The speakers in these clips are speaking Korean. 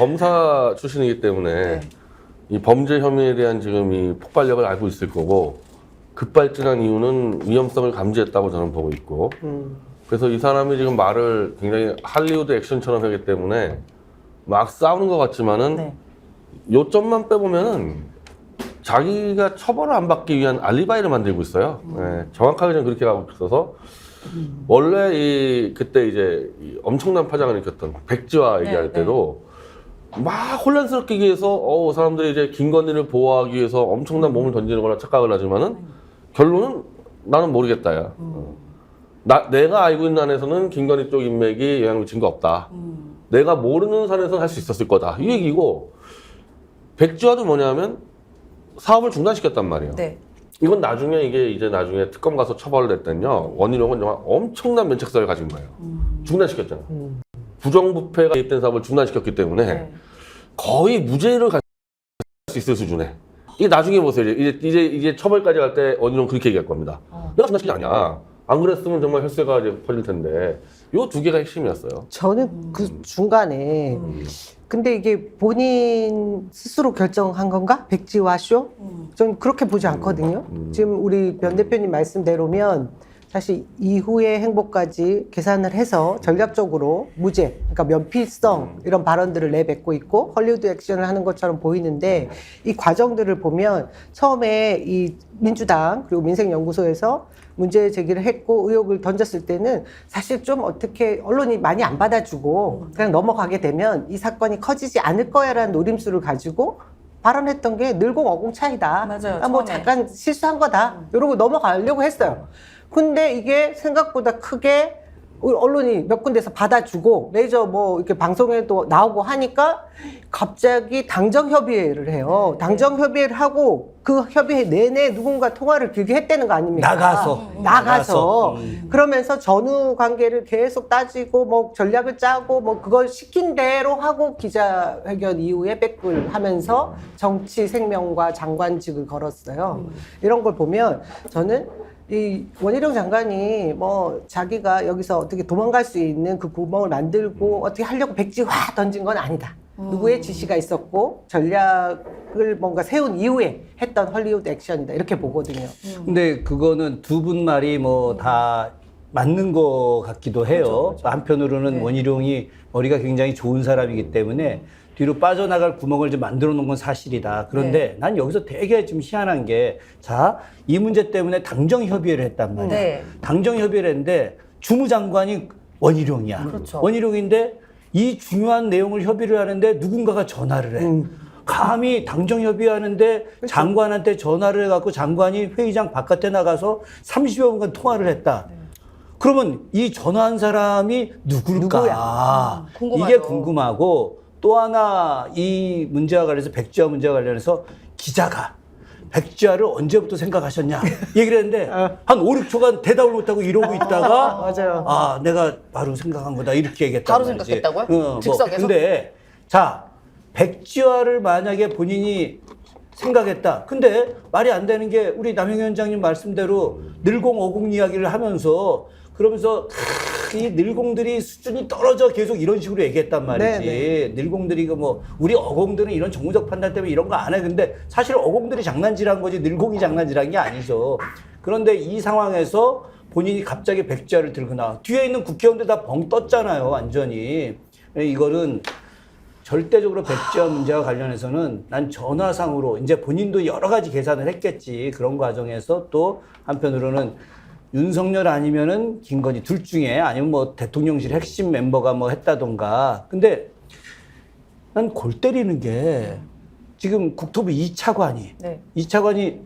검사 출신이기 때문에 네. 이 범죄 혐의에 대한 지금 이 폭발력을 알고 있을 거고 급발진한 이유는 위험성을 감지했다고 저는 보고 있고 그래서 이 사람이 지금 말을 굉장히 할리우드 액션처럼 하기 때문에 막 싸우는 것 같지만은 네. 요점만 빼보면은 자기가 처벌을 안 받기 위한 알리바이를 만들고 있어요. 네, 정확하게 저는 그렇게 가고 있어서 원래 그때 이제 이 엄청난 파장을 일으켰던 백지화 얘기할 때도 막 혼란스럽게 얘기해서 사람들이 이제 김건희를 보호하기 위해서 엄청난 몸을 던지는 거라 착각을 하지만은 결론은 나는 모르겠다야. 내가 알고 있는 안에서는 김건희 쪽 인맥이 영향을 미친 거 없다. 내가 모르는 산에서는 할 수 있었을 거다. 이 얘기고 백지화도 뭐냐면 사업을 중단시켰단 말이에요. 네. 이건 나중에 이제 나중에 특검 가서 처벌을 했더니요. 원희룡은 정말 엄청난 면책사를 가진 거예요. 중단시켰잖아. 부정부패가 개입된 사업을 중단시켰기 때문에 네. 거의 무죄를 갈 수 있을 수준에. 이게 나중에 보세요. 이제 처벌까지 갈 때 원희룡은 그렇게 얘기할 겁니다. 내가 중단시킨 게 아니야. 안 그랬으면 정말 혈세가 이제 퍼질 텐데. 요 두 개가 핵심이었어요. 저는 그 중간에 근데 이게 본인 스스로 결정한 건가? 백지화 쇼? 저는 그렇게 보지 않거든요. 지금 우리 변 대표님 말씀대로면 사실 이후의 행보까지 계산을 해서 전략적으로 무죄, 그러니까 면피성 이런 발언들을 내뱉고 있고 헐리우드 액션을 하는 것처럼 보이는데 이 과정들을 보면 처음에 이 민주당 그리고 민생연구소에서 문제 제기를 했고 의혹을 던졌을 때는 사실 좀 어떻게 언론이 많이 안 받아주고 그냥 넘어가게 되면 이 사건이 커지지 않을 거야라는 노림수를 가지고 발언했던 게 늘공어공 차이다. 맞아요, 뭐 처음에. 잠깐 실수한 거다. 이러고 넘어가려고 했어요. 근데 이게 생각보다 크게 언론이 몇 군데서 받아주고 레이저 뭐 이렇게 방송에도 나오고 하니까 갑자기 당정협의회를 해요. 당정협의회를 하고 그 협의회 내내 누군가 통화를 길게 했다는 거 아닙니까? 나가서. 그러면서 전후 관계를 계속 따지고 뭐 전략을 짜고 뭐 그걸 시킨 대로 하고 기자회견 이후에 백을 하면서 정치 생명과 장관직을 걸었어요. 이런 걸 보면 저는 이 원희룡 장관이 뭐 자기가 여기서 어떻게 도망갈 수 있는 그 구멍을 만들고 어떻게 하려고 백지화 던진 건 아니다. 누구의 지시가 있었고 전략을 뭔가 세운 이후에 했던 헐리우드 액션이다. 이렇게 보거든요. 근데 그거는 두 분 말이 뭐 다 맞는 것 같기도 해요. 그렇죠. 한편으로는 원희룡이 머리가 굉장히 좋은 사람이기 때문에 뒤로 빠져나갈 구멍을 좀 만들어 놓은 건 사실이다. 그런데 난 여기서 되게 좀 희한한 게, 자, 이 문제 때문에 당정협의회를 했단 말이야. 네. 당정협의회를 했는데 주무장관이 원희룡이야. 그렇죠. 원희룡인데 이 중요한 내용을 협의를 하는데 누군가가 전화를 해. 감히 당정협의 하는데 장관한테 전화를 해갖고 장관이 회의장 바깥에 나가서 30여 분간 통화를 했다. 그러면 이 전화한 사람이 누굴까? 궁금하죠. 이게 궁금하고, 또 하나 이 문제와 관련해서 백지화 문제와 관련해서 기자가 백지화를 언제부터 생각하셨냐 얘기를 했는데 한 5, 6초간 대답을 못하고 이러고 있다가 맞아요. 아, 내가 바로 생각한 거다 이렇게 얘기했단 바로 말이지. 생각했다고요? 즉석에서? 근데 자, 백지화를 만약에 본인이 생각했다. 근데 말이 안 되는 게 우리 남영 위원장님 말씀대로 늘공어공 이야기를 하면서 그러면서 이 늘공들이 수준이 떨어져 계속 이런 식으로 얘기했단 말이지. 늘공들이 뭐 우리 어공들은 이런 정무적 판단 때문에 이런 거 안 해. 근데 사실 어공들이 장난질한 거지 늘공이 장난질한 게 아니죠. 그런데 이 상황에서 본인이 갑자기 백지화를 들고 나와. 뒤에 있는 국회의원들 다 벙 떴잖아요. 완전히. 이거는 절대적으로 백지화 문제와 관련해서는 난 전화상으로 이제 본인도 여러 가지 계산을 했겠지. 그런 과정에서 또 한편으로는 윤석열 아니면은 김건희 둘 중에 아니면 뭐 대통령실 핵심 멤버가 뭐 했다던가. 근데 난 골 때리는 게 지금 국토부 2차관이 네. 2차관이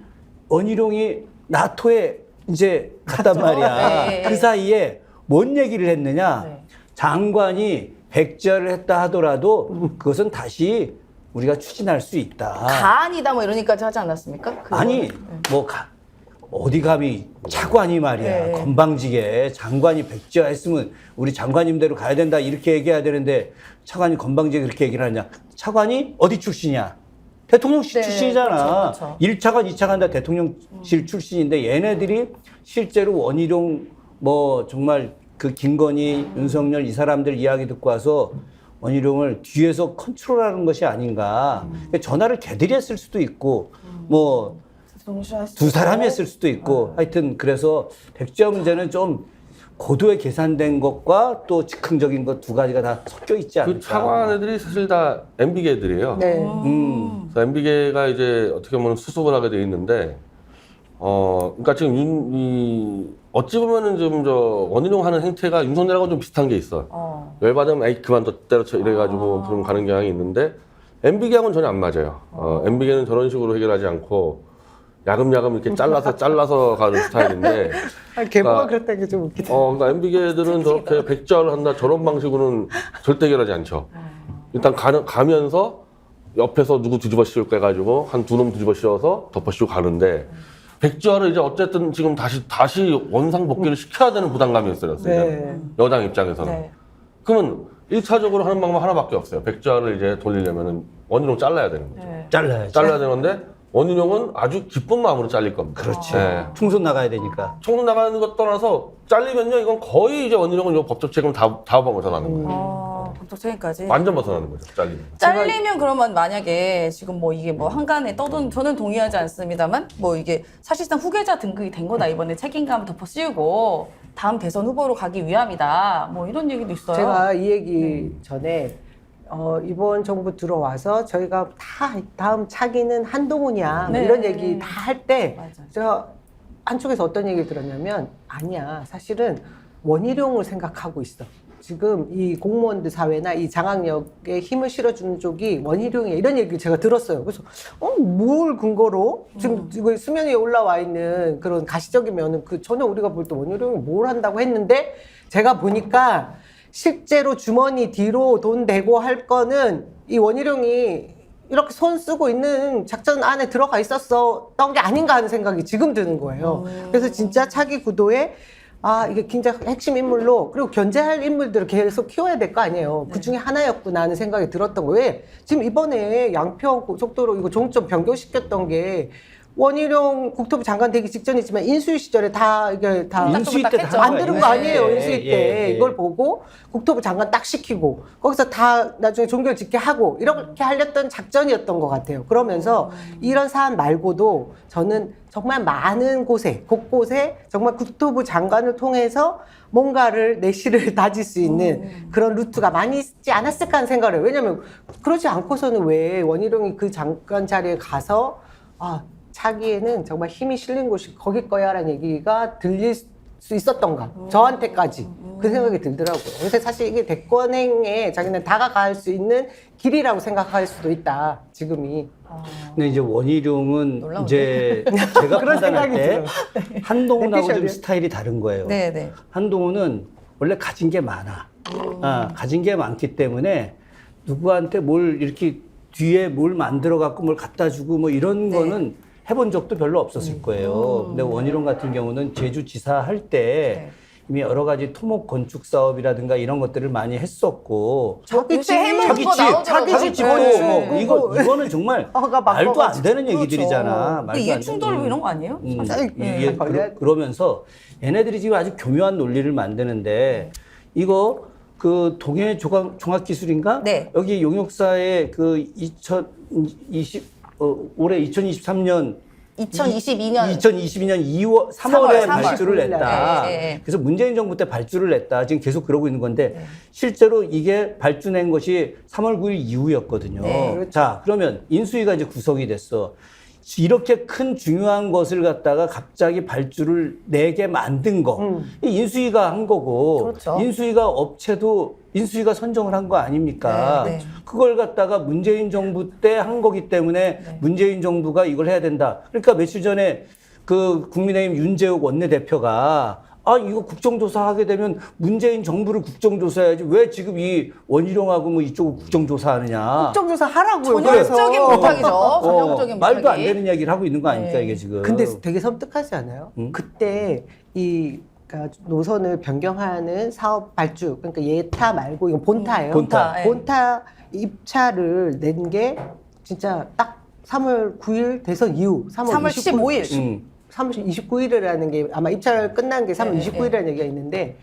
원희룡이 나토에 이제 갔단 말이야. 네. 그 사이에 뭔 얘기를 했느냐. 네. 장관이 백지화를 했다 하더라도 그것은 다시 우리가 추진할 수 있다. 가안이다 뭐 이러니까 하지 않았습니까? 아니 뭐 어디 감히 차관이 말이야. 네. 건방지게 장관이 백지화 했으면 우리 장관님대로 가야 된다 이렇게 얘기해야 되는데 차관이 건방지게 그렇게 얘기를 하냐. 차관이 어디 출신이야? 대통령실 네, 출신이잖아. 그렇죠. 1차관, 2차관 다 대통령실 출신인데 얘네들이 실제로 원희룡 뭐 정말 그 김건희, 윤석열 이 사람들 이야기 듣고 와서 원희룡을 뒤에서 컨트롤하는 것이 아닌가. 그러니까 전화를 걔들이 했을 수도 있고 뭐 두 사람이 했을 수도 있고 하여튼 그래서 백지화 문제는 좀 고도의 계산된 것과 또 즉흥적인 것 두 가지가 다 섞여 있지 않을까. 그 차관 애들이 사실 다 MB계들이에요. 네. 그래서 MB계가 이제 어떻게 보면 수습을 하게 돼 있는데, 그러니까 지금 어찌 보면은 좀 원희룡 하는 행태가 윤석열하고 좀 비슷한 게 있어. 열받으면 에이 그만 둬 때려쳐 이래가지고 그럼 가는 경향이 있는데 MB계하고는 전혀 안 맞아요. MB계는 저런 식으로 해결하지 않고 야금야금 이렇게 잘라서 가는 스타일인데. 개보가 그랬다는 게 좀 웃기다. 그러니까 MB계들은 저렇게 백지화를 한다 저런 방식으로는 절대 해결하지 않죠. 일단 가면서 옆에서 누구 뒤집어 씌울까 해가지고 한 두 놈 뒤집어 씌워서 덮어씌우고 가는데 백지화를 이제 어쨌든 지금 다시 원상 복귀를 시켜야 되는 부담감이었어요. 네. 여당 입장에서는. 네. 그러면 1차적으로 하는 방법 하나밖에 없어요. 백지화를 이제 돌리려면은 원희룡 잘라야 되는 거죠. 네. 잘라야지. 잘라야 되는데 원희룡은 아주 기쁜 마음으로 잘릴 겁니다. 그렇지. 네. 총선 나가야 되니까. 총선 나가는 것 떠나서 잘리면요, 이건 거의 이제 원희룡은 요 법적 책임 다 벗어나는 거예요. 법적 책임까지. 완전 벗어나는 거죠, 잘리면. 잘리면 그러면 만약에 지금 뭐 이게 뭐 한간에 떠돈 저는 동의하지 않습니다만 뭐 이게 사실상 후계자 등극이 된 거다 이번에 책임감 덮어 씌우고 다음 대선 후보로 가기 위함이다 뭐 이런 얘기도 있어요. 제가 이 얘기 전에 이번 정부 들어와서 저희가 다 다음 차기는 한동훈이야 뭐 네. 이런 얘기 다 할 때 맞아요. 제가 한쪽에서 어떤 얘기를 들었냐면 아니야 사실은 원희룡을 생각하고 있어. 지금 이 공무원들 사회나 이 장악력에 힘을 실어주는 쪽이 원희룡이야 이런 얘기를 제가 들었어요. 그래서 뭘 근거로 지금 이거 수면 위에 올라와 있는 그런 가시적인 면은 전혀 우리가 볼 때 원희룡이 뭘 한다고 했는데 제가 보니까 실제로 주머니 뒤로 돈 대고 할 거는 이 원희룡이 이렇게 손 쓰고 있는 작전 안에 들어가 있었던 게 아닌가 하는 생각이 지금 드는 거예요. 그래서 진짜 차기 구도에 이게 굉장히 핵심 인물로 그리고 견제할 인물들을 계속 키워야 될 거 아니에요. 그 중에 하나였구나 하는 생각이 들었던 거예요. 왜? 지금 이번에 양평 고속도로 이거 종점 변경시켰던 게 원희룡 국토부 장관 되기 직전이지만 인수위 시절에 이게 다 인수위 때 다 만드는 거 아니에요. 인수위 때 예. 이걸 보고 국토부 장관 딱 시키고 거기서 다 나중에 종결 짓게 하고 이렇게 하렸던 작전이었던 것 같아요. 그러면서 이런 사안 말고도 저는 정말 많은 곳곳에 정말 국토부 장관을 통해서 뭔가를 내실을 다질 수 있는 그런 루트가 많이 있지 않았을까 하는 생각을 해요. 왜냐하면 그러지 않고서는 왜 원희룡이 그 장관 자리에 가서 차기에는 정말 힘이 실린 곳이 거길 거야라는 얘기가 들릴 수 있었던가. 저한테까지. 그 생각이 들더라고요. 그래서 사실 이게 대권행에 자기는 다가갈 수 있는 길이라고 생각할 수도 있다. 지금이. 근데 이제 원희룡은 놀라운데? 이제 제가 그런 판단할 생각이 때 들어요. 한동훈하고 좀 넥피셜이요? 스타일이 다른 거예요. 네네. 한동훈은 원래 가진 게 많아. 가진 게 많기 때문에 누구한테 뭘 이렇게 뒤에 뭘 만들어 갖고 뭘 갖다 주고 뭐 이런 네. 거는 해본 적도 별로 없었을 거예요. 근데 원희룡 같은 경우는 제주지사 할 때 네. 이미 여러 가지 토목 건축 사업이라든가 이런 것들을 많이 했었고 자기 요새 해먹는 자기 거 집, 나오더라고요. 자기 집 네. 건축, 네. 이거는 정말 허가 말도 안 바꿔가지고. 되는 그렇죠. 얘기들이잖아. 그 말도 안 이해충돌 되는. 이런 거 아니에요? 이게 걸려야 돼. 그러면서 얘네들이 지금 아주 교묘한 논리를 만드는데 이거 그 동해 종합기술인가? 네. 여기 용역사에 그 올해 2023년 2022년 3월에 3월. 발주를 냈다. 네. 그래서 문재인 정부 때 발주를 냈다. 지금 계속 그러고 있는 건데 실제로 이게 발주 낸 것이 3월 9일 이후였거든요. 네. 자, 그러면 인수위가 이제 구성이 됐어. 이렇게 큰 중요한 것을 갖다가 갑자기 발주를 내게 만든 거. 이 인수위가 한 거고 그렇죠. 인수위가 선정을 한 거 아닙니까? 네, 네. 그걸 갖다가 문재인 정부 때 한 거기 때문에 문재인 정부가 이걸 해야 된다. 그러니까 며칠 전에 그 국민의힘 윤재욱 원내대표가 이거 국정조사 하게 되면 문재인 정부를 국정조사해야지 왜 지금 이 원희룡하고 뭐 이쪽을 국정조사 하느냐. 국정조사 하라고요. 전형적인 그래서. 부탁이죠. 전형적인 말도 안 부탁이. 되는 얘기를 하고 있는 거 아닙니까, 네. 이게 지금. 근데 되게 섬뜩하지 않아요? 그때 그러니까 노선을 변경하는 사업 발주, 그러니까 예타 말고 이건 본타예요. 본타. 본타 입찰을 낸 게 진짜 딱 3월 9일 대선 이후 3월 15일. 3월 29일이라는 게 아마 입찰 끝난 게 3월 네, 29일이라는 얘기가 있는데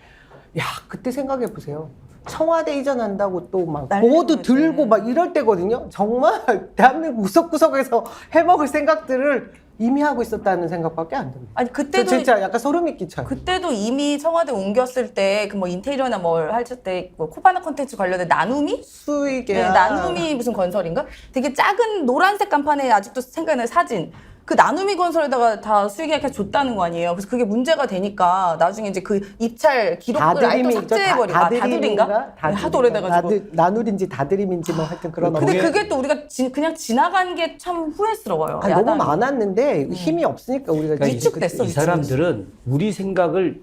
그때 생각해 보세요. 청와대 이전한다고 또 막 난리가 보도 났지. 들고 막 이럴 때거든요. 정말 대한민국 구석구석에서 해먹을 생각들을 이미 하고 있었다는 생각밖에 안 듭니다. 아니 저 그때도 진짜 약간 소름이 끼쳐요. 그때도 이미 청와대 옮겼을 때 그 뭐 인테리어나 뭘 할 때 뭐 코바나 콘텐츠 관련된 나눔이 수익에 네, 나눔이 무슨 건설인가? 되게 작은 노란색 간판에 아직도 생각나는 사진. 그 나눔이 건설에다가 다 수익계약해 줬다는 거 아니에요. 그래서 그게 문제가 되니까 나중에 이제 그 입찰 기록을 아예 또 삭제해버리고 다들인가? 하도 오래돼가지고. 나누린지 다드림인지 뭐 하여튼 그런 근데 그게- 그게 또 우리가 그냥 지나간 게 참 후회스러워요. 아니, 너무 야당이. 많았는데 힘이 없으니까 우리가 그러니까 위축됐어, 이 사람들은 우리 생각을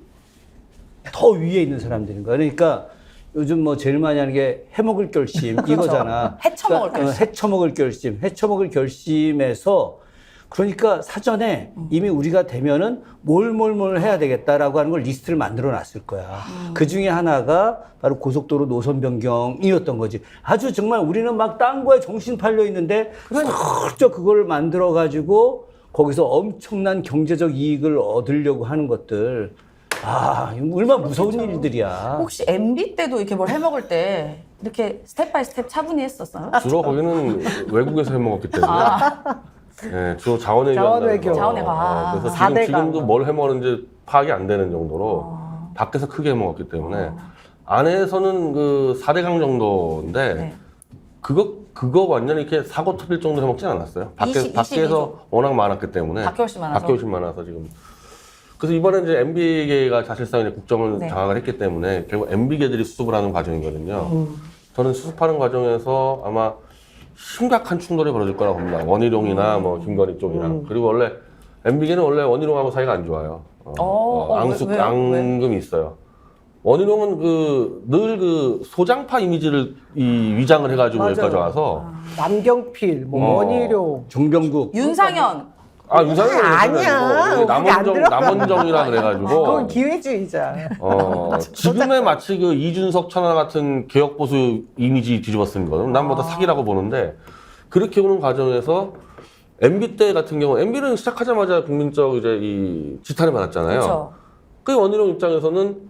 더 위에 있는 사람들인 거야. 그러니까 요즘 뭐 제일 많이 하는 게 해먹을 결심 이거잖아. 해쳐먹을 결심. 해쳐먹을 결심. 해쳐먹을 결심에서 그러니까 사전에 이미 우리가 되면은 뭘 해야 되겠다라고 하는 걸 리스트를 만들어 놨을 거야. 그 중에 하나가 바로 고속도로 노선 변경이었던 거지. 아주 정말 우리는 막 딴 거에 정신 팔려 있는데 슬쩍 그걸 만들어 가지고 거기서 엄청난 경제적 이익을 얻으려고 하는 것들. 아, 이거 얼마나 무서운 일들이야. 혹시 MB 때도 이렇게 뭘 해먹을 때 이렇게 스텝 바이 스텝 차분히 했었어요? 주로 거기는 외국에서 해먹었기 때문에. 네, 주로 자원외교. 자원외교. 자원외교. 그래서 사대강. 지금도 뭘 해먹는지 파악이 안 되는 정도로 밖에서 크게 해먹었기 때문에 안에서는 그 4대강 정도인데 네. 그거 완전히 이렇게 사고 터질 정도 해먹진 않았어요. 22 밖에서 워낙 많았기 때문에. 밖에 훨씬 많아서. 밖에 훨씬 많아서 지금. 그래서 이번에 이제 MB계가 사실상 이제 국정을 네. 장악을 했기 때문에 결국 MB계들이 수습을 하는 과정이거든요. 저는 수습하는 과정에서 아마 심각한 충돌이 벌어질 거라고 봅니다. 원희룡이나 뭐 김건희 쪽이랑. 그리고 원래 MB계는 원래 원희룡하고 사이가 안 좋아요. 왜요? 앙금이 있어요. 원희룡은 늘 그 소장파 이미지를 위장을 해가지고 맞아요. 여기까지 와서. 남경필, 뭐 원희룡, 정병국. 윤상현. 윤상현은 아니야. 그게 안 들어가. 남원정이라 그래가지고. 그건 기회주의자. 지금의 마치 그 이준석 천하 같은 개혁보수 이미지 뒤집어쓰는 거는 난 뭐 다 사기라고 보는데 그렇게 오는 과정에서 MB 때 같은 경우 MB는 시작하자마자 국민적 이제 이 지탄을 받았잖아요. 그렇죠. 그 원희룡 입장에서는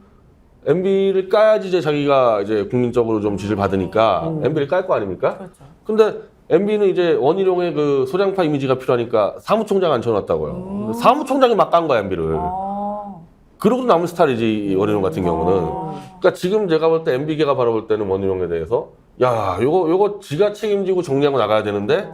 MB를 까야지 이제 자기가 이제 국민적으로 좀 지지를 받으니까 MB를 깔 거 아닙니까? 그렇죠. 근데 MB는 이제 원희룡의 그 소장파 이미지가 필요하니까 사무총장 앉혀놨다고요. 사무총장이 막 깐 거야, MB를. 그러고 남은 스타일이지, 이 원희룡 같은 경우는. 그러니까 지금 제가 볼 때 MB계가 바라볼 때는 원희룡에 대해서 야, 요거 지가 책임지고 정리하고 나가야 되는데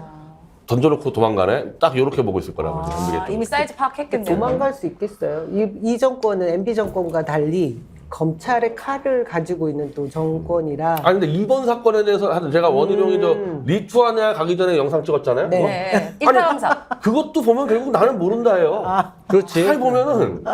던져놓고 도망가네? 딱 요렇게 보고 있을 거라고. MB계 쪽. 이미 사이즈 파악했겠네요. 도망갈 수 있겠어요. 이 정권은 MB 정권과 달리 검찰의 칼을 가지고 있는 또 정권이라. 아니 근데 이번 사건에 대해서 하여튼 제가 원희룡이 저 리투아니아 가기 전에 영상 찍었잖아요. 네. 네. 1차 검사. 그것도 보면 결국 나는 모른다예요. 그렇지. 잘 보면은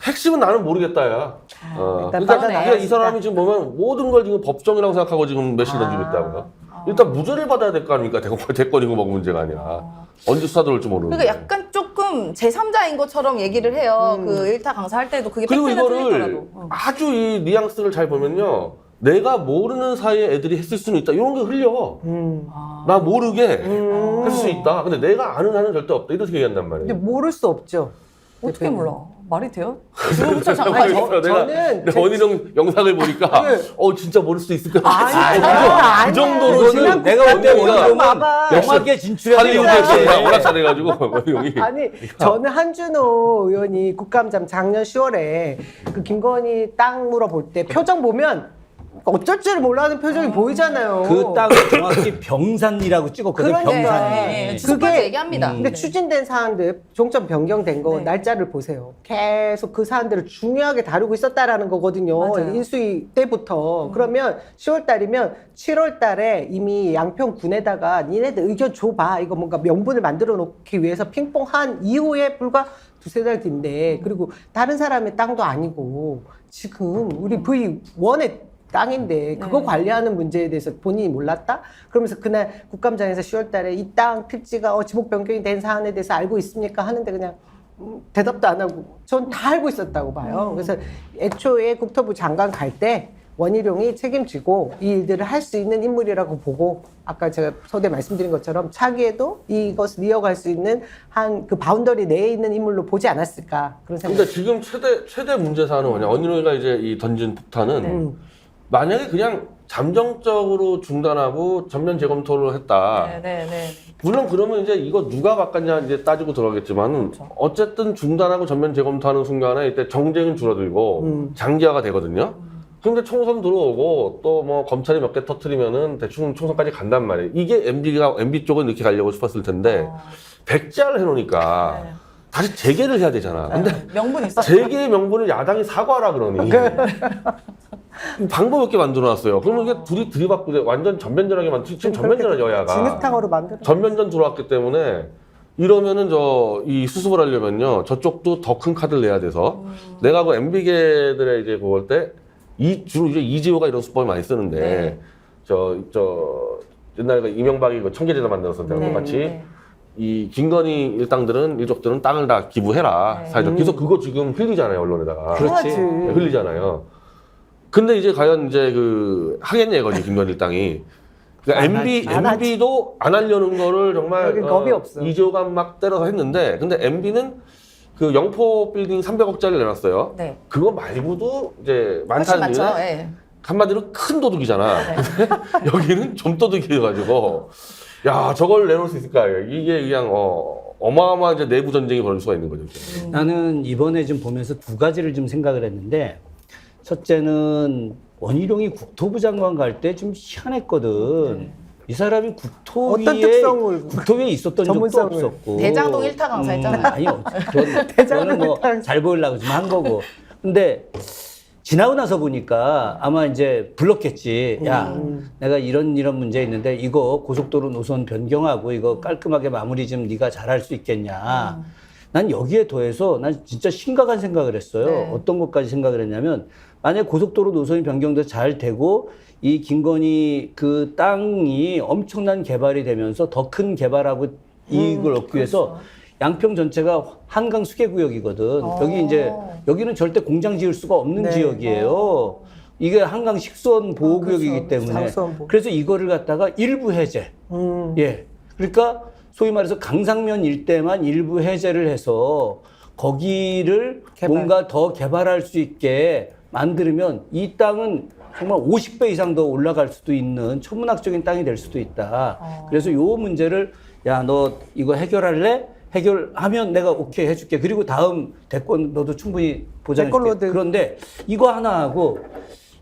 핵심은 나는 모르겠다야. 일단 그러니까 빠져나가야 이 사람이 지금 보면 모든 걸 지금 법정이라고 생각하고 지금 매실 던지고 있다고요. 일단 무죄를 받아야 될 거 아닙니까? 대권이고 뭐고 문제가 아니라. 언제 수사 들어올지 모르는데. 그러니까 약간 조금 제3자인 것처럼 얘기를 해요. 그 1타 강사 할 때도 그게 그리고 팩트나 이거를 틀리더라도. 아주 이 뉘앙스를 잘 보면요. 내가 모르는 사이에 애들이 했을 수는 있다. 이런 게 흘려. 나 모르게 할 수 있다. 근데 내가 아는 한은 절대 없다. 이렇게 얘기한단 말이에요. 근데 모를 수 없죠. 어떻게 몰라? 말이 돼요? 지금부터 잠깐. 아니, 내가 원희룡 영상을 보니까 진짜 모를 수 있을 것 같아. 그 정도로는 내가 볼 때 원희룡은 봐봐. 영화계 진출해야 할리우드에서 워낙 잘해가지고 원희룡이. 아니 저는 한준호 의원이 국감장 작년 10월에 그 김건희 땅 물어볼 때 표정 보면 어쩔 줄 몰라하는 표정이 보이잖아요. 그 땅을 정확히 병산이라고 찍었거든. 그러니까. 병산이. 네, 주소까지 얘기합니다. 근데 네. 추진된 사안들 종점 변경된 거 네. 날짜를 보세요. 계속 그 사안들을 중요하게 다루고 있었다라는 거거든요. 맞아요. 인수위 때부터. 그러면 10월 달이면 7월 달에 이미 양평군에다가 니네들 의견 줘봐. 이거 뭔가 명분을 만들어 놓기 위해서 핑퐁한 이후에 불과 두세 달 뒤인데 그리고 다른 사람의 땅도 아니고 지금 우리 V1의 땅인데 그거 네. 관리하는 문제에 대해서 본인이 몰랐다? 그러면서 그날 국감장에서 10월 달에 이 땅 필지가 지목 변경이 된 사안에 대해서 알고 있습니까? 하는데 그냥 대답도 안 하고 전 다 알고 있었다고 봐요. 그래서 애초에 국토부 장관 갈 때 원희룡이 책임지고 이 일들을 할 수 있는 인물이라고 보고 아까 제가 서두에 말씀드린 것처럼 차기에도 이것을 이어갈 수 있는 한 그 바운더리 내에 있는 인물로 보지 않았을까 그런 생각. 근데 지금 최대 문제 사안은 뭐냐? 원희룡이가 이제 이 던진 폭탄은 만약에 그냥 잠정적으로 중단하고 전면 재검토를 했다. 네네네. 물론 그러면 이제 이거 누가 바꿨냐 이제 따지고 들어가겠지만은 그렇죠. 어쨌든 중단하고 전면 재검토하는 순간에 이때 정쟁은 줄어들고 장기화가 되거든요. 근데 총선 들어오고 또 뭐 검찰이 몇 개 터트리면은 대충 총선까지 간단 말이에요. 이게 MB 쪽은 이렇게 가려고 싶었을 텐데 백지화를 해놓으니까 네. 다시 재개를 해야 되잖아. 근데 명분 있어. 재개의 명분을 야당이 사과하라 그러니 방법 없게 만들어놨어요. 그러면 이게 둘이 들이받고 완전 전면전하게 지금 전면전을 여야가 진흙탕으로 만들어. 전면전 들어왔기 때문에 이러면은 이 수습을 하려면요 저쪽도 더 큰 카드를 내야 돼서 내가 그 MB계들의 이제 그걸 때 주로 이제 이재호가 이런 수법을 많이 쓰는데 네. 저 옛날에 그 이명박이 그 청계재단 만들었을 때랑 똑같이 네. 이 김건희 일족들은 땅을 다 기부해라 네. 사회적. 그래서 그거 지금 흘리잖아요 언론에다가. 그렇지. 해야지. 네, 흘리잖아요. 근데 이제 과연 이제 하겠냐 이거지 김건희 일당이. 그러니까 안 하지. MB도 안 하려는 거를 정말 여긴 겁이 없어. 이재호가 막 때려서 했는데 근데 MB는 그 영포 빌딩 300억짜리를 내놨어요. 네. 그거 말고도 이제 훨씬 많다는 많죠. 이유는 예. 한마디로 큰 도둑이잖아. 근데 여기는 좀 도둑이어가지고 야 저걸 내놓을 수 있을까? 이게 그냥 어마어마한 이제 내부 전쟁이 벌어질 수가 있는 거죠. 나는 이번에 좀 보면서 두 가지를 좀 생각을 했는데 첫째는 원희룡이 국토부 장관 갈 때 좀 희한했거든. 이 사람이 어떤 특성을 국토위에 있었던 적도 전문성을. 없었고 대장동 1타 강사였잖아요. 아니 그거는 뭐 잘 보이려고 좀 한 거고. 근데 지나고 나서 보니까 아마 이제 불렀겠지. 야, 내가 이런 문제 있는데 이거 고속도로 노선 변경하고 이거 깔끔하게 마무리 좀 네가 잘할 수 있겠냐. 난 여기에 더해서 난 진짜 심각한 생각을 했어요. 네. 어떤 것까지 생각을 했냐면 만약 고속도로 노선이 변경돼서 잘 되고 이 김건희 그 땅이 엄청난 개발이 되면서 더 큰 개발하고 이익을 얻기 위해서 양평 전체가 한강 수계구역이거든. 여기 이제 여기는 절대 공장 지을 수가 없는 네. 지역이에요. 이게 한강 식수원 보호구역이기 그렇죠. 때문에 상수원 보호. 그래서 이거를 갖다가 일부 해제. 예. 그러니까 소위 말해서 강상면 일대만 일부 해제를 해서 거기를 개발. 뭔가 더 개발할 수 있게 만들면 이 땅은 정말 50배 이상 더 올라갈 수도 있는 천문학적인 땅이 될 수도 있다. 그래서 요 문제를 야, 너 이거 해결할래? 해결하면 내가 오케이 해줄게. 그리고 다음 대권 너도 충분히 보장해줄게. 대권로들. 그런데 이거 하나 하고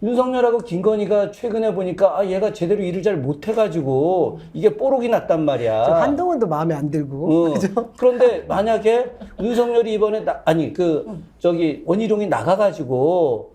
윤석열하고 김건희가 최근에 보니까 얘가 제대로 일을 잘 못해가지고 이게 뽀록이 났단 말이야. 한동훈도 마음에 안 들고. 그죠? 그런데 만약에 윤석열이 이번에 원희룡이 나가가지고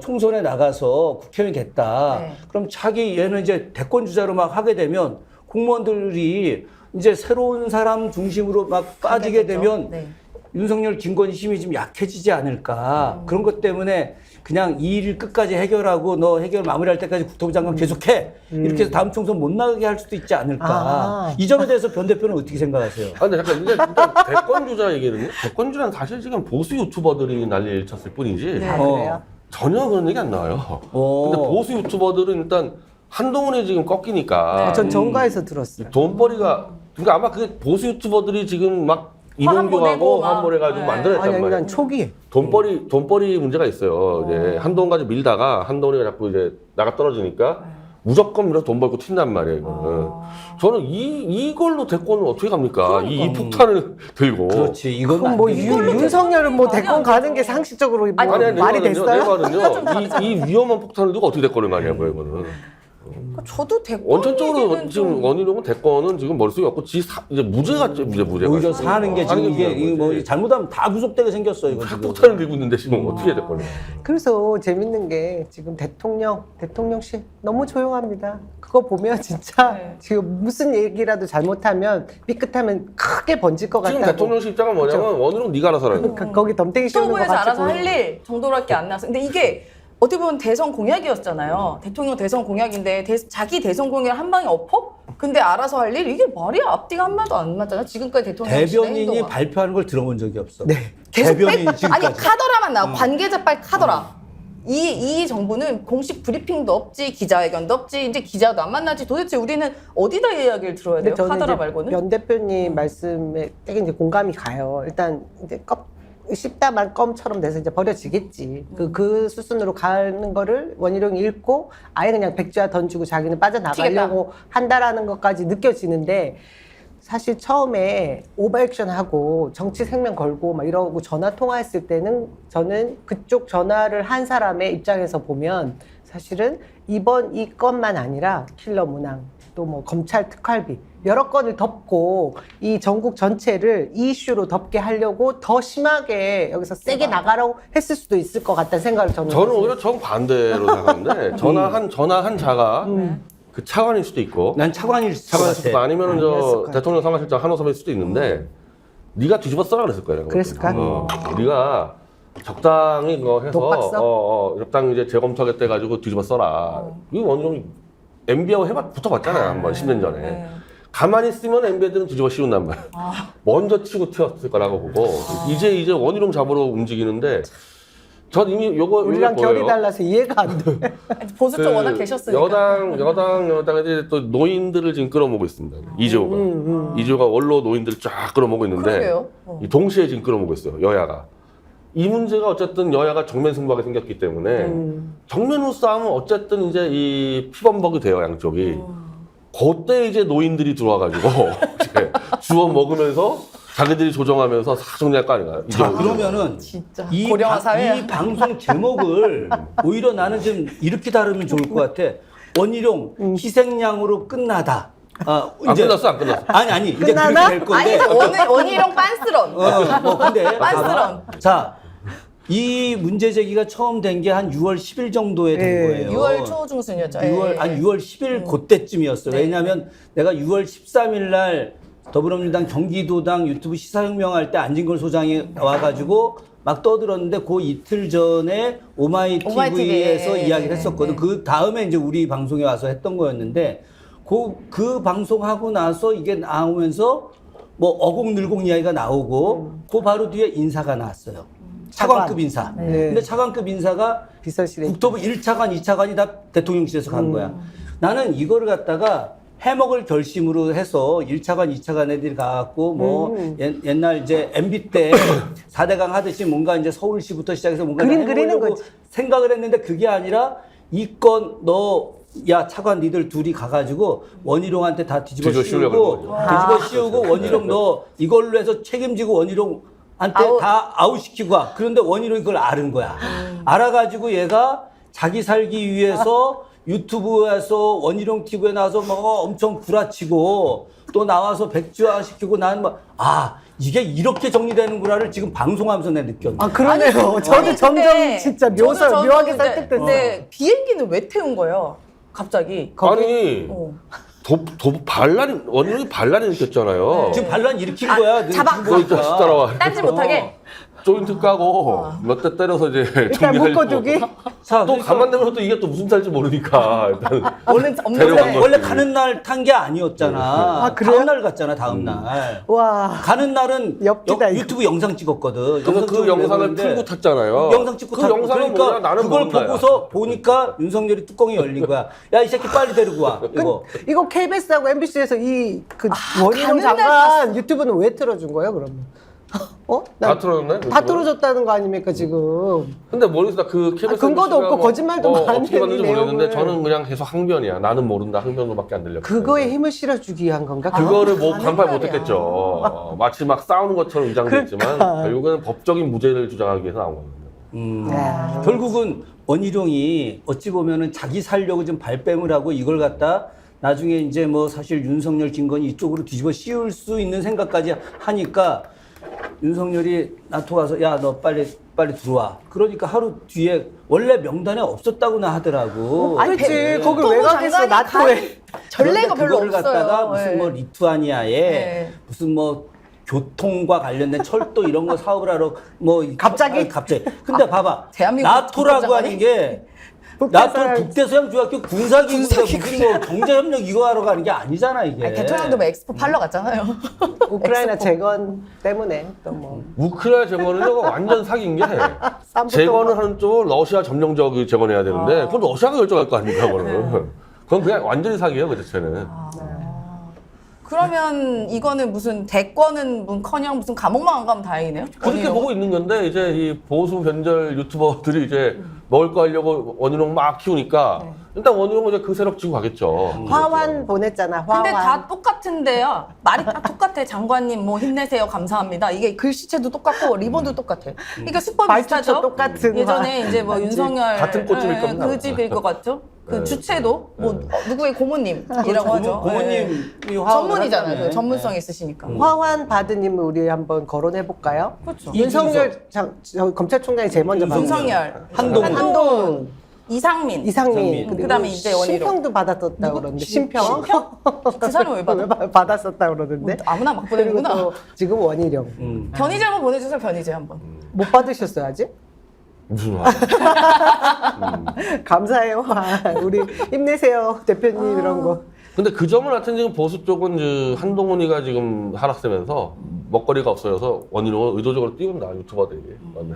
총선에 나가서 국회의원이 됐다. 네. 그럼 얘는 이제 대권 주자로 막 하게 되면 공무원들이 이제 새로운 사람 중심으로 막 빠지게 가겠죠. 되면 네. 윤석열, 김건희 힘이 좀 약해지지 않을까. 그런 것 때문에 그냥 이 일 끝까지 해결하고 너 해결 마무리할 때까지 국토부 장관 계속해. 이렇게 해서 다음 총선 못 나가게 할 수도 있지 않을까. 아. 이 점에 대해서 변 대표는 어떻게 생각하세요? 아, 근데 잠깐, 이게 일단 대권주자 얘기는 대권주자는 사실 지금 보수 유튜버들이 난리를 쳤을 뿐이지 네. 아, 그래요? 전혀 그런 얘기 안 나와요. 오. 근데 보수 유튜버들은 일단 한동훈이 지금 꺾이니까 전 정가에서 들었어요. 돈벌이가 그러니까 아마 그 보수 유튜버들이 지금 막 화한 보내고 이동경하고 막. 환몰해가지고 네. 만들어냈단 아니, 말이에요. 난 초기. 돈벌이 문제가 있어요. 이제 한동훈 가지고 밀다가 한동훈이가 자꾸 이제 나가 떨어지니까 무조건 밀어서 돈 벌고 튄단 말이에요. 이거는. 저는 이걸로 대권을 어떻게 갑니까? 이 폭탄을 들고. 그렇지. 이건 그럼 안 뭐 되지. 윤석열은 뭐 말이 대권 안 가는 되죠. 게 상식적으로 뭐 아니, 말이 됐어요? 내거든요. 이 위험한 폭탄을 두고 어떻게 대권을 가냐고요, 이거는. 저도 대권 원천적으로 얘기는 지금 좀 원희룡은 대권은 지금 머릿속에 없고 이제 무죄 같죠, 무죄가. 오히려 사는 게 지금 이게 뭐 잘못하면 다 구속되게 생겼어 이거 지금. 핵폭탄을 들고 있는데 지금 어떻게 해야 대권을. 그래서 재밌는 게 지금 대통령실 너무 조용합니다. 그거 보면 진짜 네. 지금 무슨 얘기라도 잘못하면 삐끗하면 크게 번질 것 지금 같다고. 대통령실 입장은 뭐냐면 원희룡 네가 알아서 하라는 거예요. 거기 덤탱이 씌우는 거 국토부에서 알아서 가지고. 할 일 정도밖에 안 나왔어요. 근데 이게 어떻게 보면 대선 공약이었잖아요. 대통령 대선 공약인데 자기 대선 공약을 한 방에 엎어? 근데 알아서 할 일? 이게 말이야. 앞뒤가 한마디도 안 맞잖아. 지금까지 대통령 대변인이 발표하는 걸 들어본 적이 없어. 네. 계속 대변인 아니 지금까지. 카더라만 나와. 관계자 빨 카더라. 이 정부는 공식 브리핑도 없지, 기자회견도 없지, 이제 기자도 안 만나지. 도대체 우리는 어디다 이야기를 들어야 돼요? 근데 저는 카더라 이제 말고는? 연 대표님 말씀에 되게 이제 공감이 가요. 일단 이제 씹다만 껌처럼 돼서 이제 버려지겠지. 그 수순으로 가는 거를 원희룡이 읽고 아예 그냥 백지화 던지고 자기는 빠져나가려고 한다라는 것까지 느껴지는데 사실 처음에 오버액션하고 정치 생명 걸고 막 이러고 전화 통화했을 때는 저는 그쪽 전화를 한 사람의 입장에서 보면 사실은 이번 이 건만 아니라 킬러 문항 또 뭐 검찰 특활비 여러 건을 덮고 이 전국 전체를 이 이슈로 덮게 하려고 더 심하게 여기서 세게 나가라고 했을 수도 있을 것 같다는 생각을 저는 오히려 정반대로 생각하는데 전화한 자가 그 차관일 수도 있고 난 차관일 것 차관일 수도 있고 같아. 아니면 아니었을 저 거야. 대통령 사무실장 한호섭일 수도 있는데 네가 뒤집어 써라 그랬을 거야. 내가 그랬을까? 볼 때는. 네가 적당히 해서 독박서? 적당히 이제 재검토하겠다 해가지고 뒤집어 써라. 이 원희룡이 MB하고 붙어봤잖아요. 한번 10년 전에. 네. 가만히 있으면 MB들은 뒤집어 씌운단 말이야. 먼저 치고 튀었을 거라고 보고 이제 원희룡 잡으러 움직이는데 전 이미 요거 우리랑 보여요. 결이 달라서 이해가 안 돼. 보수 쪽 워낙 계셨으니까. 여당이 또 노인들을 지금 끌어모으고 있습니다. 이재호가 원로 노인들을 쫙 끌어모으고 있는데 그러게요. 동시에 지금 끌어모으고 있어요. 여야가. 이 문제가 어쨌든 여야가 정면 승부하게 생겼기 때문에 정면으로 싸우면 어쨌든 이제 이 피범벅이 돼요, 양쪽이. 그때 이제 노인들이 들어와가지고 이제 주워 먹으면서 자기들이 조정하면서 싹 정리할 거 아닌가요? 자, 이제 그러면은 진짜 이, 고령화 사회야. 이 방송 제목을 오히려 나는 좀 이렇게 다루면 좋을 것 같아. 원희룡 희생양으로 끝나다. 안 끝났어, 안 끝났어. 아니 이제 끝나나? 그렇게 될 건데. 아니 원희룡 빤스런. 뭐 근데 빤스런. 자, 이 문제 제기가 처음 된 게 한 6월 10일 정도에 된 거예요. 6월 초중순이었죠. 6월 10일 그때쯤이었어요. 왜냐하면 내가 6월 13일 날 더불어민주당 경기도당 유튜브 시사혁명 할 때 안진걸 소장이 와가지고 막 떠들었는데 그 이틀 전에 오마이TV에서 오마이TV. 이야기를 했었거든. 그 다음에 이제 우리 방송에 와서 했던 거였는데 그 방송하고 나서 이게 나오면서 뭐 어공늘공 이야기가 나오고 그 바로 뒤에 인사가 나왔어요. 차관급 인사. 네. 근데 차관급 인사가 비서실에 국토부 1차관, 2차관이 다 대통령실에서 간 거야. 나는 이거를 갖다가 해먹을 결심으로 해서 1차관, 2차관 애들이 가갖고 뭐 옛날 이제 MB 때 4대강 하듯이 뭔가 이제 서울시부터 시작해서 뭔가 그림 그리는 해보려고 거지. 생각을 했는데 그게 아니라 이 건 야 차관 니들 둘이 가가지고 원희룡한테 다 뒤집어 씌우려고 씌우고 뒤집어 씌우고 원희룡 너 이걸로 해서 책임지고 원희룡한테 아웃. 다 아웃시키고 와. 그런데 원희룡이 그걸 아는 거야. 알아가지고 얘가 자기 살기 위해서 유튜브에서 원희룡 TV에 나와서 뭐 엄청 구라치고 또 나와서 백지화 시키고 나는 이게 이렇게 정리되는구나를 지금 방송하면서 내가 느꼈네. 아 그러네요. 저도 점점 진짜 묘하게 설득됐어요. 근데 비행기는 왜 태운 거예요? 갑자기. 아니 어. 원희룡이 반란이 일으켰잖아요. 지금 반란 일으킨 거야. 잡아. 너 이따 따라와. 딴지 못하게. 조인트 까고 몇 대 때려서 이제 일단 정리하려고. 묶어두기. 자, 또 그러니까 가만 내면 또 이게 또 무슨 살지 모르니까 일단 없는 데려간 데 거지. 원래 가는 날 탄 게 아니었잖아. 아, 그래요? 다음 날 갔잖아. 다음 날. 와. 가는 날은 엽기다, 이거. 유튜브 영상 찍었거든. 그래서 그 영상을 풀고 탔잖아요. 영상 찍고 그 탔- 영상은 그러니까 뭐냐? 나는 그걸 모른다야. 보고서 보니까 윤석열이 뚜껑이 열린 거야. 야, 이 새끼 빨리 데리고 와. 이거 KBS하고 MBC에서 그 원희룡 가는 날 장관 유튜브는 왜 틀어준 거예요, 그러면? 다 틀어졌나요? 다 틀어줬다는 거 아닙니까, 지금? 근데 모르겠다. 그 KBS 근거도 없고 거짓말도 많이 어떻게 봤는지 내용을. 모르겠는데 저는 그냥 계속 항변이야. 나는 모른다. 항변으로밖에 안 들려. 그거에 힘을 실어주기 위한 건가? 그거를 뭐 가는 간파를 날이야. 못했겠죠. 마치 막 싸우는 것처럼 위장됐지만 결국은 법적인 무죄를 주장하기 위해서 나온 겁니다. 야. 결국은 원희룡이 어찌 보면은 자기 살려고 좀 발뺌을 하고 이걸 갖다 나중에 이제 뭐 사실 윤석열, 김건희 이쪽으로 뒤집어 씌울 수 있는 생각까지 하니까 윤석열이 나토 가서 야, 너 빨리 들어와. 그러니까 하루 뒤에 원래 명단에 없었다고나 하더라고. 아니, 그치. 거기 왜 가겠어, 나토에. 전례가 별로 그거를 없어요. 갖다가 무슨 네. 뭐 리투아니아에 네. 무슨 뭐 교통과 관련된 철도 이런 거 사업을 하러 뭐 갑자기? 근데 봐봐. 대한민국 나토라고 국장관이? 하는 게 북대서양- 나토 북대서양조약교 군사기구인데 무슨 뭐 경제협력 이거 하러 가는 게 아니잖아 이게. 아니, 대통령도 뭐 엑스포 팔러 갔잖아요. 우크라이나 재건 때문에 또 뭐. 우크라이나 재건은 완전 사기인 게 재건을 하는 쪽은 러시아 점령적이 재건해야 되는데 그건 아. 네. 네. 아. 러시아가 결정할 거 아닙니까, 그거는. 그건 그냥 완전히 사기예요, 그 자체는. 네. 그러면 이거는 무슨 대권은 커녕 무슨 감옥만 안 가면 다행이네요. 그렇게 원희룡은? 보고 있는 건데 이제 이 보수 변절 유튜버들이 이제 먹을 거 하려고 원희룡 막 키우니까 네. 일단 원희룡은 이제 그 세력 지고 가겠죠. 화환 보냈잖아. 화환. 근데 다 똑같은데요. 말이 다 똑같아. 장관님 뭐 힘내세요. 감사합니다. 이게 글씨체도 똑같고 리본도 똑같아. 그러니까 수법 발주처 비슷하죠. 똑같은 예전에 화. 이제 뭐 맞지. 윤석열 같은 꽃집일 겁니다. 그 집일 것 같죠. 그 네. 주체도 뭐 누구의 고모님이라고 그렇죠. 하죠. 고모님이 네. 화환을 전문이잖아요. 한다네. 그 전문성이 있으시니까. 화환 바드님을 우리 한번 거론해 볼까요? 그렇죠. 윤석열 검찰총장이 제일 먼저 받은 윤석열, 한동훈. 한동훈, 이상민, 이상민, 이상민. 그다음에 이제 원희룡. 심평도 받았었다 그러는데 심평 심평? 그 사람 왜 받아? 받았었다 그러는데 아무나 막 그리고 보내는구나. 또 지금 원희룡 변희재 한번 보내주세요. 변희재 한번. 못 받으셨어요 아직? 무슨 화? 감사해요. 우리 힘내세요 대표님 이런 거. 근데 그 점은 하여튼 지금 보수 쪽은 이제 한동훈이가 지금 하락세면서 먹거리가 없어져서 원희룡을 의도적으로 띄운다 유튜버들이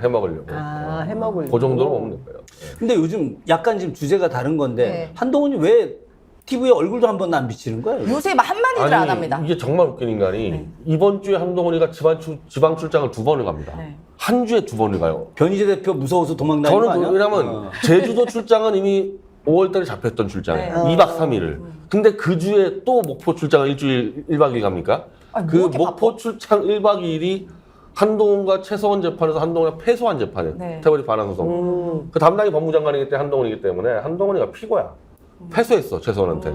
해먹으려고. 아 해먹을. 그 정도로 보면 될 거예요. 근데 요즘 약간 지금 주제가 다른 건데 네. 한동훈이 왜 TV에 얼굴도 한 번 안 비치는 거예요? 요새 막 한마디를 안 합니다. 이게 정말 웃긴 인간이 이번 주에 한동훈이가 지방 출장을 2번을 갑니다. 네. 한 주에 2번을 가요. 변희재 대표 무서워서 도망다니는 거 저는 아니야? 왜냐면 제주도 출장은 이미 5월달에 잡혔던 출장이에요. 네. 2박 3일을. 근데 그 주에 또 목포 출장을 일주일 1박 2일 갑니까? 아니, 그 뭐 이렇게 목포 바빠? 출장 1박 2일이 한동훈과 최서원 재판에서 한동훈이 패소한 재판이에요. 네. 태블릿 반환 소송. 그 담당이 법무장관이기 때문에 한동훈이기 때문에 한동훈이가 피고야. 패소했어 최서원한테.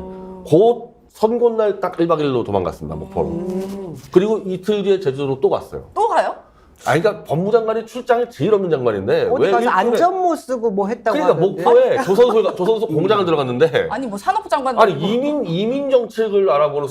곧 선고날 딱 1박 2일로 도망갔습니다. 목포로. 그리고 이틀 뒤에 제주도로 또 갔어요. 또 가요? 아니 그러니까 법무장관이 출장이 제일 없는 장관인데 어디 가서 일본에- 안전모 쓰고 뭐 했다고 그러니까 하는데. 목포에 조선소 공장을 들어갔는데 아니 뭐 산업부 장관 아니 이민 정책을 알아보는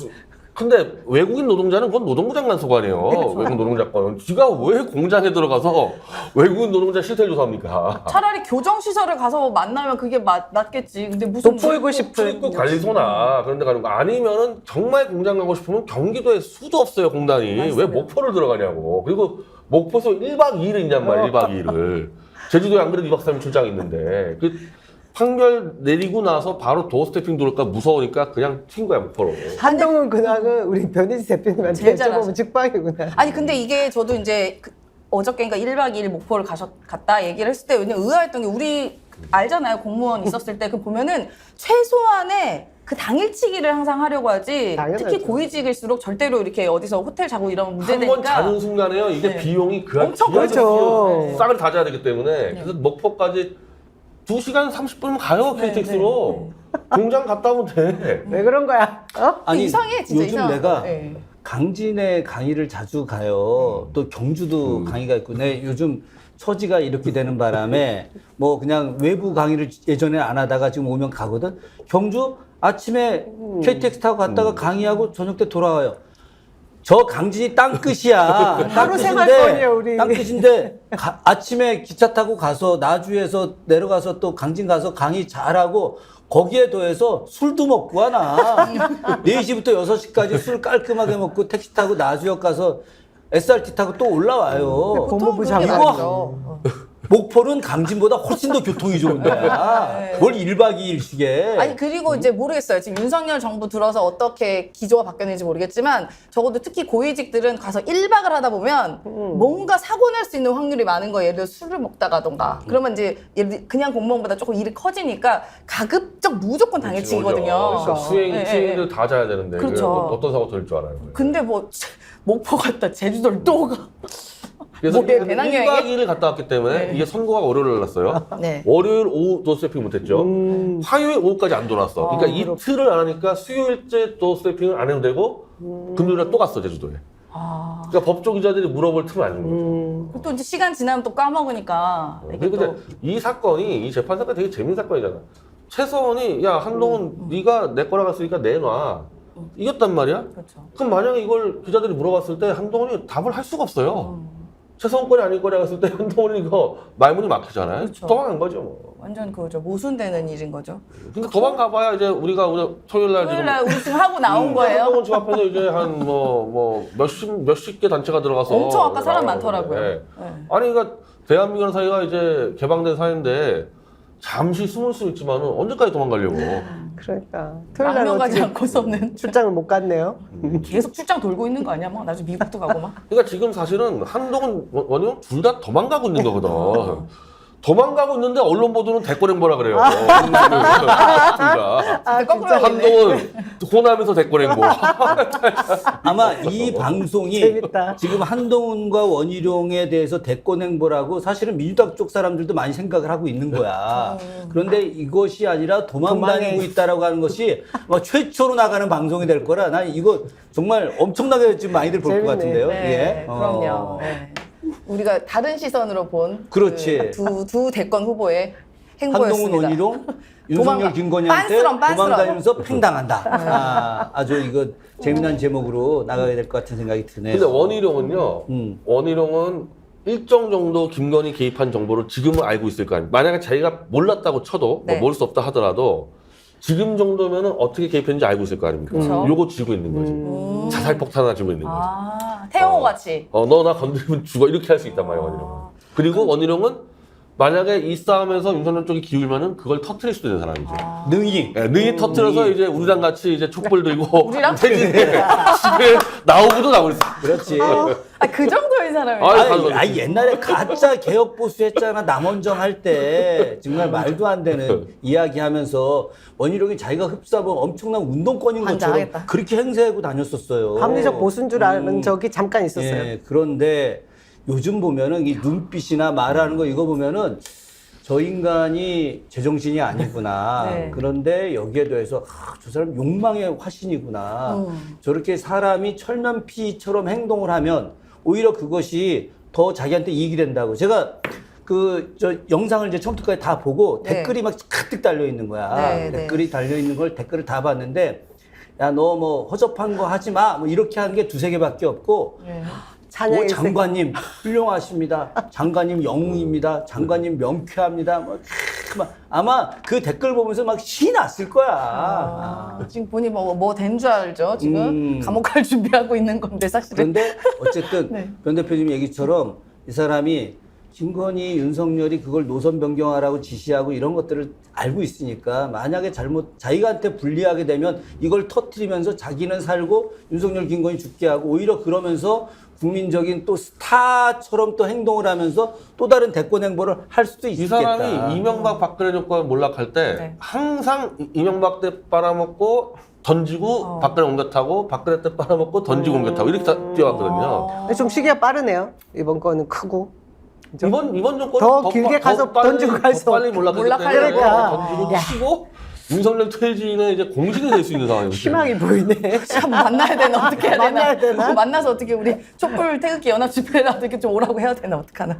근데 외국인 노동자는 그건 노동부 장관 소관이에요. 외국 노동자권. 지가 왜 공장에 들어가서 외국인 노동자 실태를 조사합니까? 차라리 교정 시설을 가서 만나면 그게 낫겠지. 근데 무슨 돋보이고 싶은 출입국 관리소나 그런 데 가는 거 아니면은 정말 공장 가고 싶으면 경기도에 수도 없어요 공단이. 왜 맞습니다. 목포를 들어가냐고. 그리고 목포에서 1박 2일 있냔 말이야 1박 2일을. 제주도에 안 그래도 2박 3일 출장이 있는데 그 판결 내리고 나서 바로 도어 스태핑 들어올까 무서우니까 그냥 튄 거야 목포로. 한동훈 근황은 우리 변희재 대표님한테 제일 잘 여쭤보면 직방이구나. 아니 근데 이게 저도 이제 어저께인가 1박 2일 목포를 갔다 얘기를 했을 때 왜냐면 의아했던 게 우리 알잖아요. 공무원 있었을 때 그 보면은 최소한의 그 당일치기를 항상 하려고 하지. 당연하죠. 특히 고위직일수록 절대로 이렇게 어디서 호텔 자고 이러면 한 번 문제되니까. 자는 순간에요. 이게 네. 비용이 엄청 그렇죠. 싹을 다져야 되기 때문에 그래서 목포까지 2시간 30분이면 가요 KTX로. 공장 갔다 오면 돼. 왜 그런 거야? 어? 이상해 진짜 요즘 이상해. 내가 네. 강진에 강의를 자주 가요. 또 경주도 강의가 있고, 내 요즘 처지가 이렇게 되는 바람에 뭐 그냥 외부 강의를 예전에 안 하다가 지금 오면 가거든. 경주 아침에 KTX 타고 갔다가 강의하고 저녁 때 돌아와요. 저 강진이 땅끝이야. 바로 생활권이에요, 우리. 땅끝인데 아침에 기차 타고 가서 나주에서 내려가서 또 강진 가서 강의 잘하고 거기에 더해서 술도 먹고 하나. 4시부터 6시까지 술 깔끔하게 먹고 택시 타고 나주역 가서 SRT 타고 또 올라와요. 법무부 그렇게 장관. 말이죠. 목포는 강진보다 훨씬 더 교통이 좋은데. 네. 뭘 1박 2일씩에. 아니 그리고 이제 모르겠어요. 지금 윤석열 정부 들어서 어떻게 기조가 바뀌었는지 모르겠지만 적어도 특히 고위직들은 가서 1박을 하다 보면 뭔가 사고 날 수 있는 확률이 많은 거예요. 예를 들어 술을 먹다가던가. 그러면 이제 예를 들어 그냥 공무원보다 조금 일이 커지니까 가급적 무조건 당일치기거든요. 그러니까 네, 수행들 네. 다 자야 되는데 그렇죠. 어떤 사고 터질 줄 알아요. 근데 뭐 목포 갔다 제주도를 또 가. 그래서 뭐, 배낭여행에? 1박 2일을 갔다 왔기 때문에 네. 이게 선고가 월요일에 났어요. 네. 월요일 오후 도스태핑 못했죠. 화요일 오후까지 안 돌아왔어. 그러니까 이틀을 안 하니까 수요일째 도스태핑을 안 해도 되고 금요일에 또 갔어 제주도에. 아. 그러니까 법조 기자들이 물어볼 틈을 안 준 거죠. 그리고 또 이제 시간 지나면 또 까먹으니까. 이게 그리고 또 이제 이 사건이 이 재판 사건이 되게 재밌는 사건이잖아. 최서원이 야 한동훈 네가 내 거라 갔으니까 내놔. 이겼단 말이야. 그렇죠. 그럼 만약에 이걸 기자들이 물어봤을 때 한동훈이 답을 할 수가 없어요. 최서원 거리 아닐 거리 갔을 때 한동훈이 이거 말문이 막히잖아요. 그렇죠. 도망간 거죠 뭐. 완전 그거죠. 모순되는 일인 거죠. 근데 도망가봐야 이제 우리가 오늘 토요일 날 토요일 날 우리 지금 하고 나온 거예요. 한동훈 집 앞에서 이제 한 뭐 몇십 개 단체가 들어가서 엄청 아까 사람 나오는 많더라고요. 건데. 네. 아니 그러니까 대한민국 사회가 이제 개방된 사회인데 잠시 숨을 수 있지만은 언제까지 도망가려고. 그러니까 토요일 날 망명 가지 어떻게 않고서는 출장을 못 갔네요. 계속 출장 돌고 있는 거 아니야? 막 나중에 미국도 가고 막. 그러니까 지금 사실은 한동훈 원희룡 둘 다 도망가고 있는 거거든. 도망가고 있는데 언론 보도는 대권행보라 그래요. 둘 다. 아, 거꾸로 진짜 한동훈 호남에서 대권행보. 아마 이 방송이 재밌다. 지금 한동훈과 원희룡에 대해서 대권행보라고 사실은 민주당 쪽 사람들도 많이 생각을 하고 있는 거야. 그런데 이것이 아니라 도망다니고 있다라고 하는 것이 뭐 최초로 나가는 방송이 될 거라 난 이거 정말 엄청나게 지금 많이들 볼 것 재밌네. 같은데요. 네, 예. 그럼요. 네. 우리가 다른 시선으로 본 그렇지. 두 대권 후보의 행보였습니다. 한동훈 원희룡 윤석열 김건희한테 빤스런. 도망다니면서 팽당한다. 아주 이거 재미난 제목으로 나가게 될 것 같은 생각이 드네요. 근데 원희룡은요. 원희룡은 일정 정도 김건희 개입한 정보를 지금은 알고 있을 거 아니에요. 만약에 자기가 몰랐다고 쳐도 네. 뭐 모를 수 없다 하더라도 지금 정도면은 어떻게 개입했는지 알고 있을 거 아닙니까? 그쵸. 요거 쥐고 있는 거지. 자살폭탄 하나 쥐고 있는 거지. 아, 태호 같이. 너 나 건드리면 죽어 이렇게 할 수 있단 말이야 원희룡은. 그리고 원희룡은 만약에 이 싸움에서 윤석열 쪽이 기울면은 그걸 터트릴 수도 있는 사람이지. 능이. 예, 능이 터트려서 이제 우리랑 같이 이제 촛불 들고 우리랑? 퇴진해. 집에 나오고도 나올 수. 그렇지. 그 정도의 사람이. 아니, 옛날에 가짜 개혁 보수 했잖아. 남원정 할 때 정말 말도 안 되는 이야기 하면서 원희룡이 자기가 흡사본 엄청난 운동권인 것처럼 환장하겠다. 그렇게 행세하고 다녔었어요. 합리적 보수인 줄 아는 적이 잠깐 있었어요. 예, 그런데 요즘 보면은 이 눈빛이나 말하는 거 이거 보면은 저 인간이 제정신이 아니구나. 네. 그런데 여기에 대해서 저 사람 욕망의 화신이구나. 저렇게 사람이 철면피처럼 행동을 하면 오히려 그것이 더 자기한테 이익이 된다고. 제가 저 영상을 이제 처음부터까지 다 보고 네. 댓글이 막 가득 달려 있는 거야. 네, 댓글이 달려 있는 걸 댓글을 다 봤는데 야, 너 뭐 허접한 거 하지 마. 뭐 이렇게 하는 게 두세 개밖에 없고 네. 찬양의 장관님 훌륭하십니다. 장관님 영웅입니다. 장관님 명쾌합니다. 막 아마 그 댓글 보면서 막 신났을 거야. 지금 보니 뭐 된 줄 알죠? 지금 감옥 갈 준비하고 있는 건데 사실은. 그런데 어쨌든 네. 변 대표님 얘기처럼 이 사람이 김건희, 윤석열이 그걸 노선 변경하라고 지시하고 이런 것들을 알고 있으니까 만약에 자기한테 불리하게 되면 이걸 터뜨리면서 자기는 살고 윤석열, 김건희 죽게 하고 오히려 그러면서 국민적인 또 스타처럼 또 행동을 하면서 또 다른 대권 행보를 할 수도 이 있겠다. 사람이 이명박 박근혜 정권 몰락할 때 네. 항상 이명박 때 빨아먹고 던지고 박근혜 옮겨타고 박근혜 때 빨아먹고 던지고 옮겨타고 이렇게 다 뛰어왔거든요. 좀 시기가 빠르네요. 이번 거는 크고. 그죠? 이번 정권 더 길게 가서 던지고 갈 수 빨리 몰락했기 때문에 그러니까. 던지고 야. 치고 윤석열 퇴진은 이제 공신이 될 수 있는 상황이거든요. 희망이 보이네. 참 만나야 되나 어떻게 해야 되나? 만나야 되나? 만나서 어떻게 우리 촛불 태극기 연합 집회라도 이렇게 좀 오라고 해야 되나 어떡하나?